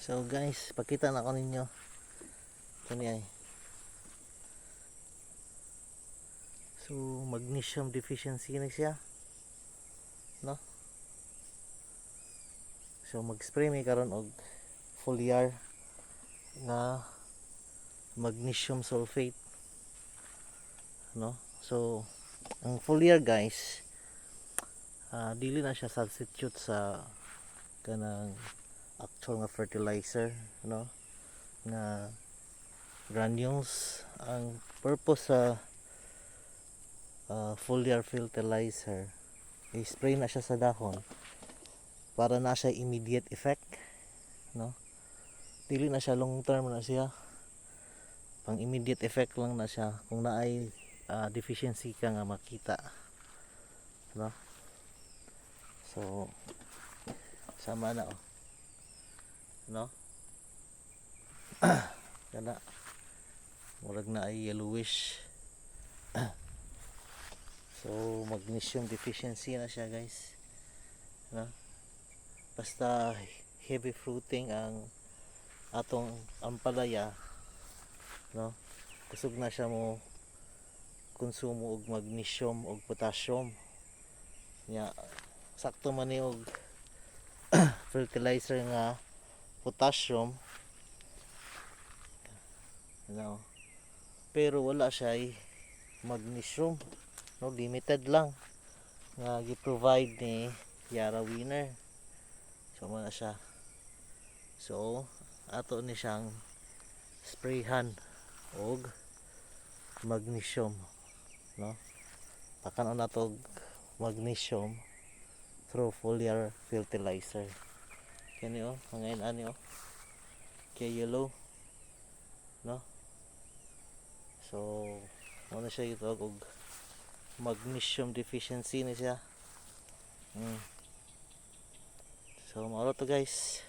So guys, pakita na ko ninyo. Ito niya. So magnesium deficiency na siya, no? So mag-spray mi karon og foliar na magnesium sulfate, no? So ang foliar guys, dili na siya substitute sa kanang actual nga fertilizer, no, nga granules. Ang purpose sa foliar fertilizer, i-spray na siya sa dahon para na siya immediate effect, no? Dili na siya long term na siya, pang immediate effect lang na siya kung naay deficiency ka nga makita, no? So sama na, no? Kana murag na ay yellowish. So magnesium deficiency na siya guys, no? Basta heavy fruiting ang atong ampalaya, no, kusog na siya mo konsumo og magnesium og potassium nya. Sakto man ni og fertilizer nga potassium, no? Pero wala siya magnesium, no? Limited lang nga gi-provide ni Yara Winner. So muna siya. So ato ni siyang sprayhan og magnesium, no? Pakan na to magnesium through foliar fertilizer. Kani mga ani kay yellow, no? So muna siya ito og magnesium deficiency na siya. So mao to guys.